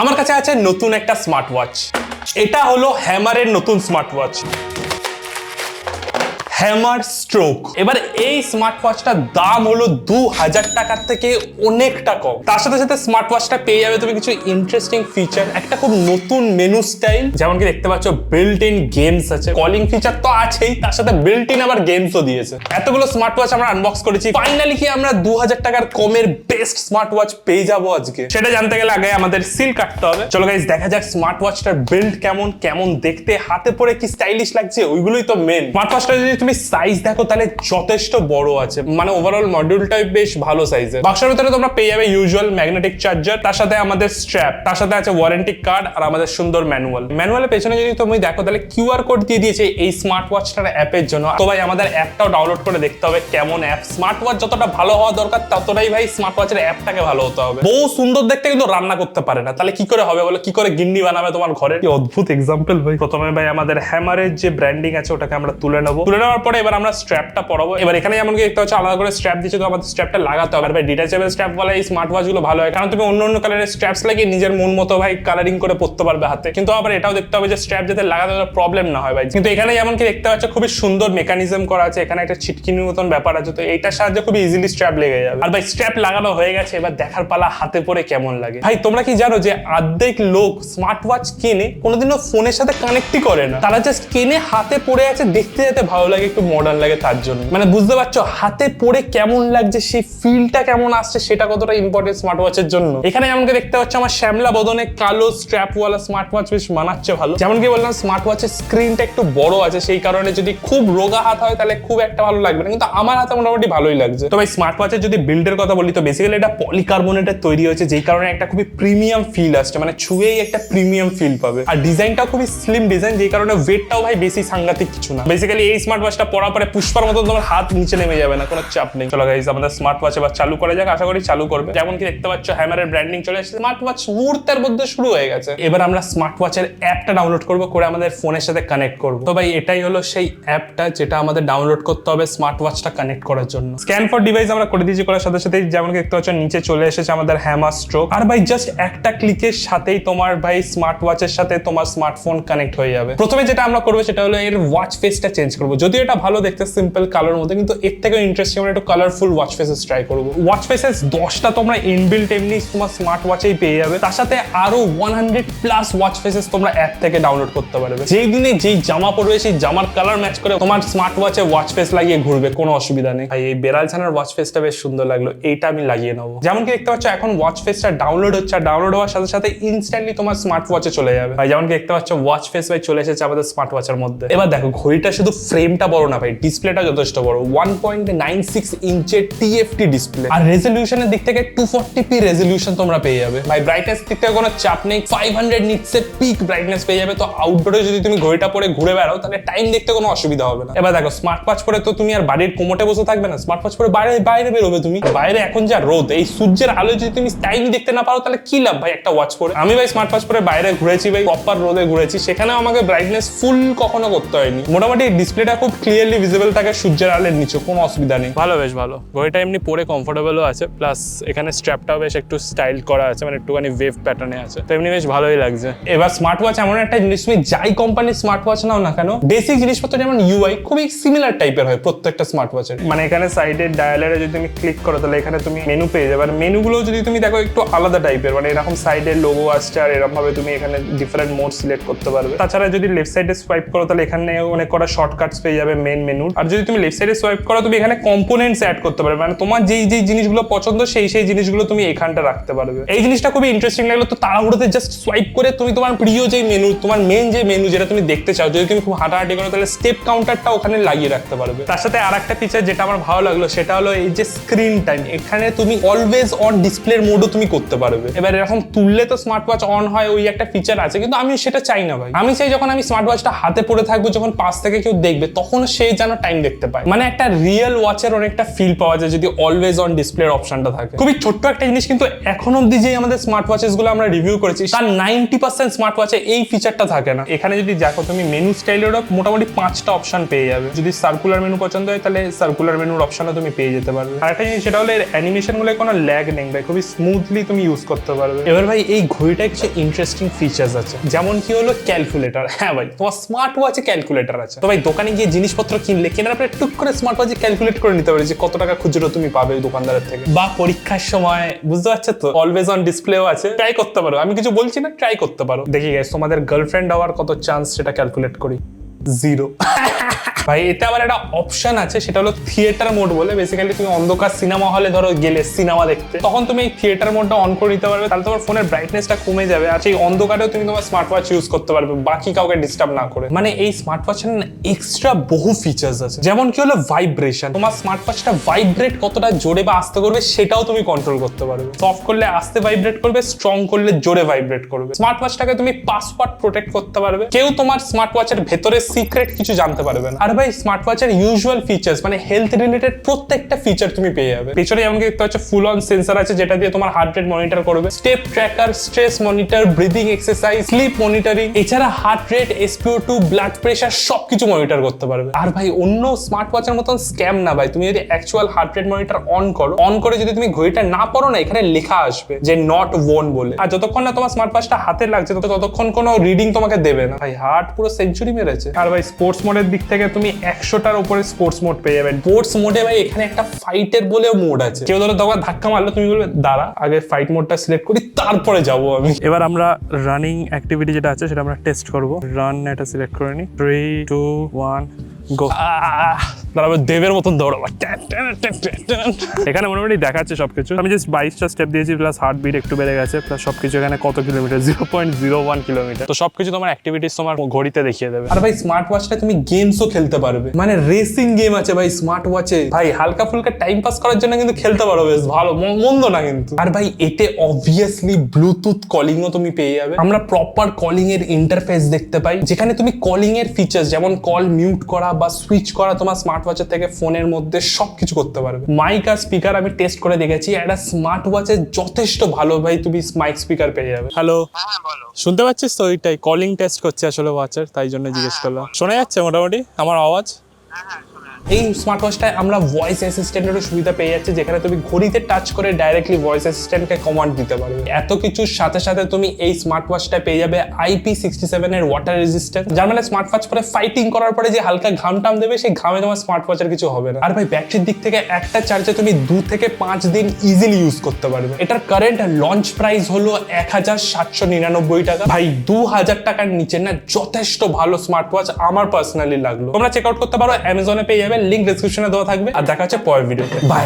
আমার কাছে আছে নতুন একটা স্মার্ট ওয়াচ। এটা হলো হ্যামারের নতুন স্মার্ট ওয়াচ, হ্যামার স্ট্রোক। এবার এই স্মার্ট ওয়াচটার দাম হলো 2000 টাকার থেকে অনেকটা কম। তার সাথে সাথে স্মার্ট ওয়াচটা পেয়ে যাবে তুমি কিছু ইন্টারেস্টিং ফিচার, একটা খুব নতুন মেনু স্টাইল, যেমন কি দেখতে পাচ্ছ বিল্ট ইন গেমস আছে, কলিং ফিচার তো আছেই, তার সাথে বিল্ট ইন আবার গেমসও দিয়েছে। এতগুলো স্মার্ট ওয়াচ আমরা আনবক্স করেছি, ফাইনালি কি আমরা 2000 টাকার কমের বেস্ট স্মার্ট ওয়াচ পেয়ে যাবো আজকে? সেটা জানতে গেলে আগে আমাদের সিল কাটতে হবে। চলো গাইস দেখা যাক স্মার্ট ওয়াচটার বিল্ড কেমন, কেমন দেখতে, হাতে পরে কি স্টাইলিশ লাগছে, ওইগুলোই তো মেন। স্মার্ট ওয়াচটা যদি তুমি সাইজ দেখো তাহলে যথেষ্ট বড় আছে, মানে ওভারঅল মডিউলটাই বেশ ভালো সাইজের। বাক্সের ভিতরে তোমরা পেয়ে যাবে ইউজুয়াল ম্যাগনেটিক চার্জার, তার সাথে আমাদের স্ট্র্যাপ, তার সাথে আছে ওয়ারেন্টি কার্ড আর আমাদের সুন্দর ম্যানুয়াল। ম্যানুয়ালের পেছনে যদি তুমি দেখো তাহলে কিউআর কোড দিয়ে দিয়েছে এই স্মার্ট ওয়াচটার অ্যাপের জন্য। তো ভাই আমাদের অ্যাপটাও ডাউনলোড করে দেখতে হবে কেমন অ্যাপ। স্মার্ট ওয়াচ যতটা ভালো হওয়া দরকার ততটাই ভাই স্মার্ট ওয়াচের অ্যাপটাকে ভালো হতে হবে। বহু সুন্দর দেখতে কিন্তু রান্না করতে পারে না, তাহলে কি করে হবে বলো? কি করে গিন্নি বানাবে তোমার ঘরে? কি অদ্ভুত এক্সাম্পল ভাই। প্রথমে ভাই আমাদের হ্যামারের যে ব্র্যান্ডিং আছে ওটাকে আমরা তুলে নেবো। তুলে নেওয়ার পরে এবার আমরা স্ট্র্যাপটা পরাবো। এবার এখানে যেমন কি দেখতে হচ্ছে আলাদা করে স্ট্র্যাপ দিচ্ছে, তো আমাদের স্ট্র্যাপটা লাগাতে হবে। আর ভাই ডিটাচেবল স্ট্র্যাপ বলে এই স্মার্ট ওয়াচ গুলো ভালো হয়, কারণ তুমি অন্য অন্য কালারের স্ট্র্যাপস লাগিয়ে নিজের মন মতো ভাই কালারিং করে পড়তে পারবে হাতে। কিন্তু আবার এটাও দেখতে হবে যে স্ট্র্যাপ যাতে লাগাতে প্রবলেম না হয় ভাই। কিন্তু এখানে যেমন কি দেখতে পাচ্ছ খুবই সুন্দর মেকানিজম করা আছে, এখানে একটা ছিটকিনির মতন ব্যাপার আছে, তো এইটার সাহায্যে খুব ইজিলি স্ট্র্যাপ লেগে যাবে। আর ভাই স্ট্র্যাপ লাগানো হয়ে গেছে, এবার দেখার পালা হাতে পরে কেমন লাগে। ভাই তোমরা কি জানো যে অর্ধেক লোক স্মার্ট ওয়াচ কিনে কোনোদিনও ফোনের সাথে কানেক্টই করে না, তারা জাস্ট কিনে হাতে পড়ে আছে, দেখতে যেতে ভালো লাগে, একটু মডার্ন লাগে তার জন্য। মানে বুঝতে পারছো হাতে পড়ে কেমন লাগছে, সেই ফিলটা কেমন আসছে, সেটা কতটা ইম্পর্টেন্ট স্মার্ট ওয়াচের জন্য। এখানে যেমন কি দেখতে পাচ্ছ আমার শ্যামলা বদনে কালো স্ট্র্যাপ ওয়ালা স্মার্ট ওয়াচ বেশ মানাচ্ছে ভালো। যেমন কি বললাম স্মার্ট ওয়াচের স্ক্রিনটা একটু বড় আছে, সেই কারণে যদি খুব রোগা হাত হয় তাহলে খুব একটা ভালো লাগবে না, কিন্তু আমার হাতে মোটামুটি ভালোই লাগছে। তো ভাই স্মার্ট ওয়াচের যদি বিল্ডের কথা বলি তো বেসিক্যালি এটা পলিকার্বনেটের তৈরি হয়েছে, যেই কারণে একটা খুবই প্রিমিয়াম ফিল আসছে, মানে ছুঁয়েই একটা প্রিমিয়াম ফিল পাবে। আর ডিজাইনটাও খুবই স্লিম ডিজাইন, যেই কারণে ওয়েটটাও ভাই বেশি সাংঘাতিক কিছু না। বেসিক্যালি এই স্মার্ট ওয়াচটা পরার পরে পুষ্পার মতো তোমার হাত নিচে নেমে যাবে না, কোনো চাপ নেই। চলো গাইস আমাদের স্মার্ট ওয়াচ এবার চালু করা যাক, আশা করি চালু করবে। যেমন কি দেখতে পাচ্ছ হ্যামারের ব্র্যান্ডিং চলে এসেছে, স্মার্ট ওয়াচ মুহূর্তের মধ্যে শুরু হয়ে গেছে। এবার আমরা স্মার্ট ওয়াচের অ্যাপটা ডাউনলোড করব, করে আমাদের ফোনের সাথে কানেক্ট করব। তো ভাই এটাই হলো সেই অ্যাপটা যেটা আমাদের ডাউনলোড করতে হবে স্মার্ট ওয়াচটা কানেক্ট করার জন্য। স্ক্যান ফর ডিভাইস আমরা করে দিয়েছি, করার সাথে সাথে যেমন কি দেখতে পাচ্ছ নিচে চলে এসেছে আমাদের হ্যামার স্ট্রোক। আর ভাই জাস্ট একটা ক্লিকের সাথেই তোমার ভাই স্মার্ট ওয়াচের সাথে তোমার স্মার্টফোন কানেক্ট হয়ে যাবে। প্রথমে যেটা আমরা করবো সেটা হলো এর ওয়াচ ফেসটা চেঞ্জ করবো। যদিও এটা ভালো দেখতে সিম্পল কালার মধ্যে, কিন্তু এর থেকে ইন্টারেস্টিং আমরা একটু কালারফুল ওয়াচ ফেসেস ট্রাই করবো। ওয়াচ ফেসেস 10টা তোমরা ইনবিল্ট এমনি তোমার স্মার্ট ওয়াচেই পেয়ে যাবে, তার সাথে আরো 100+ ওয়াচ ফেসেস তোমরা অ্যাপ থেকে ডাউনলোড করতে পারবে। যেই দিনে যেই জামা পরবে সেই জামার কালার ম্যাচ করে তোমার স্মার্ট ওয়াচে ওয়াচ ফেস লাগিয়ে ঘুরবে, কোনো অসুবিধা নেই। এই বেড়াল ছানার ওয়াচ ফেসটা বেশ সুন্দর লাগলো, এইটা আমি লাগিয়ে নেবো। যেমন কি দেখতে পাচ্ছ এখন ওয়াচ ফেসটা ডাউনলোড হচ্ছে, আর ডাউনলোড হওয়ার সাথে সাথে ইনস্ট্যান্টলি তোমার স্মার্ট ওয়াচে চলে যাবে। ভাই যেমন কি দেখতে পাচ্ছ ওয়াচ ফেস ভাই চলে এসেছে আমাদের স্মার্ট ওয়াচের মধ্যে। এবার দেখো ঘড়িটা শুধু ফ্রেমটা বড় না ভাই, ডিসপ্লেটা যথেষ্ট বড়, 1.96 ইঞ্চের টিএফটি ডিসপ্লে। আর রেজলিউশনের দিক থেকে 240p রেজলিউশন তোমরা পেয়ে যাবে। ভাই ব্রাইটনেস দিক থেকে কোনো চাপ নেই, 500 নিটসের পিক ব্রাইটনেস পেয়ে যাবে। তো আউটডোরে যদি তুমি ঘড়িটা পরে ঘুরে বেড়াও তাহলে টাইম দেখতে কোনো অসুবিধা হবে না। এবার দেখো স্মার্ট ওয়াচ পরে তো তুমি আর বাড়ির কোমোটে বসে থাকবে না, স্মার্ট ওয়াচ পরে বাইরে বেরোবে তুমি। বাইরে এখন যা রোদ, এই সূর্যের আলোয় যদি তুমি টাইম দেখতে না পারো তাহলে কি লাভ ভাই একটা ওয়াচ পরে? আমি ভাই স্মার্ট ওয়াচ পরে বাইরে ঘুরেছি ভাই, প্রপার রোদে ঘুরেছি, সেখানেও আমাকে ব্রাইটনেস ফুল কখনো করতে হয়নি। মোটামুটি ডিসপ্লেটা খুব ক্লিয়ারলি ভিজিবল থাকে সূর্যের আলোর নিচে, কোনো অসুবিধা নেই। ভালো, বেশ ভালো। ঘড়িটা এমনি পরে কমফোর্টেবলও আছে, প্লাস এখানে স্ট্র্যাপটাও বেশ একটু স্টাইল করা আছে, মানে একটুখানি ওয়েভ প্যাটার্নে আছে, তো এমনি বেশ ভালোই লাগছে। এবার স্মার্ট ওয়াচ এমন একটা জিনিস, তুমি যাই কোম্পানির স্মার্ট ওয়াচ নাও না কেন, বেসিক জিনিসপত্র যেমন ইউআই খুবই সিমিলার টাইপের হয় প্রত্যেকটা স্মার্ট ওয়াচের। মানে এখানে সাইডের ডায়ালারে যদি তুমি ক্লিক করো তাহলে এখানে তুমি মেনু পেয়ে যাবে, আর মেনুগুলো যদি তুমি দেখো একটু আলাদা টাইপের, মানে এরকম সাইডের লোগো আসছে, আর এরকম ভাবে তুমি এখানে ডিফারেন্ট মোড সিলেক্ট করতে পারবে। তাছাড়া যদি লেফট সাইডে সোয়াইপ করো তাহলে এখানে অনেক কটা শর্টকাটস পেয়ে যাবে মেন মেনুর। আর যদি তুমি লেফট সাইডে সোয়াইপ করো তুমি এখানে কম্পোনেন্টস অ্যাড করতে পারবে, মানে তোমার যেই জিনিসগুলো পছন্দ সেই জিনিসগুলো তুমি এখানটা রাখতে পারবে। এই জিনিসটা খুবই ইন্টারেস্টিং লাগলো। তো তাড়াহুড়োতে জাস্ট সোয়াইপ করে তুমি তোমার প্রিয় যে মেনু, তোমার মেন যে মেনু যেটা তুমি দেখতে চাও, যদি তুমি খুব হাঁটাহাঁটি করো তাহলে স্টেপ কাউন্টারটা ওখানে লাগিয়ে রাখতে পারবে। তার সাথে আরেকটা ফিচার যেটা আমার ভালো লাগলো সেটা হলো এই যে স্ক্রিন টাইম, এখানে তুমি অলওয়েজ অন ডিসপ্লের মোডও তুমি করতে পারবে। এবার এরকম তুললে তো স্মার্ট ওয়াচ অন হয়, ওই একটা ফিচার আছে, কিন্তু আমি সেটা চাই না ভাই। আমি চাই যখন আমি স্মার্ট ওয়াচটা হাতে পড়ে থাকবো, যখন পাশ থেকে কেউ দেখবে তখন সে যেন টাইম দেখতে পায়। মানে একটা রিয়েল ওয়াচের অনেকটা ফিল পাওয়া যায় যদি অলওয়েজ অন ডিসপ্লের অপশনটা থাকে। খুবই ছোট্ট একটা জিনিস, কিন্তু এখন অব্দি যে আমাদের স্মার্ট ওয়াচেস গুলো আমরা রিভিউ করেছি তার 90% স্মার্ট ওয়াচে এই ফিচারটা থাকে না। এখানে যদি দেখো তুমি মেনু স্টাইলেরও মোটামুটি 5টা অপশন পেয়ে যাবে। যদি সার্কুলার মেনু পছন্দ হয় তাহলে সার্কুলার মেনুর অপশনও তুমি পেয়ে যেতে পারবে। আর একটা জিনিস সেটা হলো এর অ্যানিমেশন গুলো কোনো ল্যাগ নেই ভাই, খুবই স্মুথলি তুমি ইউজ করতে পারবে। এবার ভাই এই ঘড়িটায় কিছু ইন্টারেস্টিং ফিচার্স আছে, যেমন কি হলো ক্যালকুলেটর। হ্যাঁ ভাই, তোমার স্মার্ট ওয়াচে ক্যালকুলেটর আছে। তো ভাই দোকানে গিয়ে জিনিসপত্র কিনলে কেনার পরে টুক করে স্মার্ট ওয়াচে ক্যালকুলেট করে নিতে পারে যে কত টাকা খুচরো তুমি পাবে দোকানদারের থেকে। বা পরীক্ষার সময় বুঝতে পারছো তো, অলওয়েজ অন ডিসপ্লেও আছে, ট্রাই করতে পারো। আমি কিছু বলছি না, ট্রাই করতে পারো। দেখি গাইস তোমাদের গার্লফ্রেন্ড হওয়ার কত চান্স সেটা ক্যালকুলেট করি। 0। ভাই এতে আবার একটা অপশন আছে, সেটা হলো থিয়েটার মোড বলে। বেসিক্যালি তুমি অন্ধকার সিনেমা হলে ধরো গেলে সিনেমা দেখতে, তখন তুমি এই থিয়েটার মোডটা অন করে নিতে পারবে। তাহলে তোমার ফোনের ব্রাইটনেসটা কমে যাবে, আর সেই অন্ধকারেও তুমি তোমার স্মার্ট ওয়াচ ইউজ করতে পারবে বাকি কাউকে ডিস্টার্ব না করে। মানে এই স্মার্ট ওয়াচের এক্সট্রা বহু ফিচার্স আছে, যেমন কি হলো ভাইব্রেশন। তোমার স্মার্ট ওয়াচটা ভাইব্রেট কতটা জোরে বা আস্তে করবে সেটাও তুমি কন্ট্রোল করতে পারবে। সফট করলে আস্তে ভাইব্রেট করবে, স্ট্রং করলে জোরে ভাইব্রেট করবে। স্মার্ট ওয়াচটাকে তুমি পাসওয়ার্ড প্রোটেক্ট করতে পারবে, কেউ তোমার স্মার্ট ওয়াচের ভেতরে সিক্রেট কিছু জানতে পারবে না। আর ভাই স্মার্ট ওয়াচের ইউজুয়াল ফিচার্স মানে হেলথ রিলেটেড প্রত্যেকটা ফিচার তুমি পেয়ে যাবে। পেছনে যেমন দেখতে পাচ্ছ ফুল অন সেন্সর আছে, যেটা দিয়ে তোমার হার্ট রেট মনিটর করবে, step tracker, stress monitor, breathing exercise, sleep monitoring, এছাড়া heart rate, SpO2, blood pressure সবকিছু মনিটর করতে পারবে। আর ভাই অন্য স্মার্ট ওয়াচের মতন স্ক্যাম না ভাই, তুমি যদি actual heart rate monitor on করে যদি তুমি ঘড়িটা না পড়ো না, এখানে লেখা আসবে যে নট ওন বলে। আর যতক্ষণ না তোমার স্মার্ট ওয়াচটা হাতে লাগছে ততক্ষণ কোনো রিডিং তোমাকে দেবে না। ভাই হার্ট পুরো সেঞ্চুরি মেরেছে। আর ভাই স্পোর্টস মোডের দিক থেকে তুমি 100টার উপরে স্পোর্টস মোড পেয়ে যাবেন। স্পোর্টস মোডে ভাই এখানে একটা ফাইটের বলেও মোড আছে। কেউ ধরো তোমার ধাক্কা মারলো, তুমি বলবে দাঁড়া আগে ফাইট মোডটা সিলেক্ট করি তারপরে যাবো আমি। এবার আমরা রানিং অ্যাক্টিভিটি যেটা আছে সেটা আমরা টেস্ট করবো। রান এটা সিলেক্ট করে নি, 3, 2, 1 গো। তারপর দেবের মতন দৌড়াবো। এখানে মোটামুটি দেখাচ্ছে সবকিছু। আমি জাস্ট 22টা স্টেপ দিয়েছি, প্লাস হার্ট বিট একটু বেড়ে গেছে, প্লাস সবকিছু এখানে কত কিলোমিটার, 0.01 কিলোমিটার। তো সবকিছু তোমার অ্যাক্টিভিটিস তোমার ঘড়িতে দেখিয়ে দেবে। আর ভাই স্মার্ট ওয়াচটা তুমি গেমসও খেলতে পারবে, মানে রেসিং গেম আছে ভাই স্মার্ট ওয়াচে। ভাই হালকা ফুলকা টাইম পাস করার জন্য কিন্তু খেলতে পারো, বেশ ভালো, মন্দ না কিন্তু। আর ভাই এতে অবভিয়াসলি ব্লুটুথ কলিংও তুমি পেয়ে যাবে। আমরা প্রপার কলিং এর ইন্টারফেস দেখতে পাই, যেখানে তুমি কলিং এর ফিচার্স যেমন কল মিউট করা বা সুইচ করা তোমার স্মার্ট ওয়াচের থেকে ফোনের মধ্যে সবকিছু করতে পারবে। মাইক আর স্পিকার আমি টেস্ট করে দেখেছি, একটা স্মার্ট ওয়াচে যথেষ্ট ভালো ভাই তুমি মাইক স্পিকার পেয়ে যাবে। হ্যালো, শুনতে পাচ্ছিস তো? ওইটাই কলিং টেস্ট করছে আসলে ওয়াচের, তাই জন্য জিজ্ঞেস করলাম। শোনা যাচ্ছে মোটামুটি আমার আওয়াজ? এই স্মার্ট ওয়াচটায় আমরা ভয়েস অ্যাসিস্ট্যান্টেরও সুবিধা পেয়ে যাচ্ছি, যেখানে তুমি ঘড়িতে টাচ করে ডাইরেক্টলি ভয়েস অ্যাসিস্ট্যান্টকে কমান্ড দিতে পারবে। এত কিছুর সাথে সাথে তুমি এই স্মার্ট ওয়াচটায় পেয়ে যাবে IP67 এর ওয়াটার রেজিস্ট্যান্স, যার মানে স্মার্ট ওয়াচ পরে ফাইটিং করার পরে যে হালকা ঘাম টাম দেবে, সেই ঘামে তোমার স্মার্ট ওয়াচের কিছু হবে না। আর ভাই ব্যাটারির দিক থেকে একটা চার্জে তুমি 2 থেকে 5 দিন ইজিলি ইউজ করতে পারবে। এটার কারেন্ট লঞ্চ প্রাইস হলো 1799 টাকা। ভাই 2000 টাকার নিচে না যথেষ্ট ভালো স্মার্ট ওয়াচ আমার পার্সোনালি লাগলো। তোমরা চেক আউট করতে পারো, অ্যামাজনে পেয়ে যাবে, লিংক ডেসক্রিপশনে দেওয়া থাকবে। আর দেখা হচ্ছে পরের ভিডিওতে। বাই।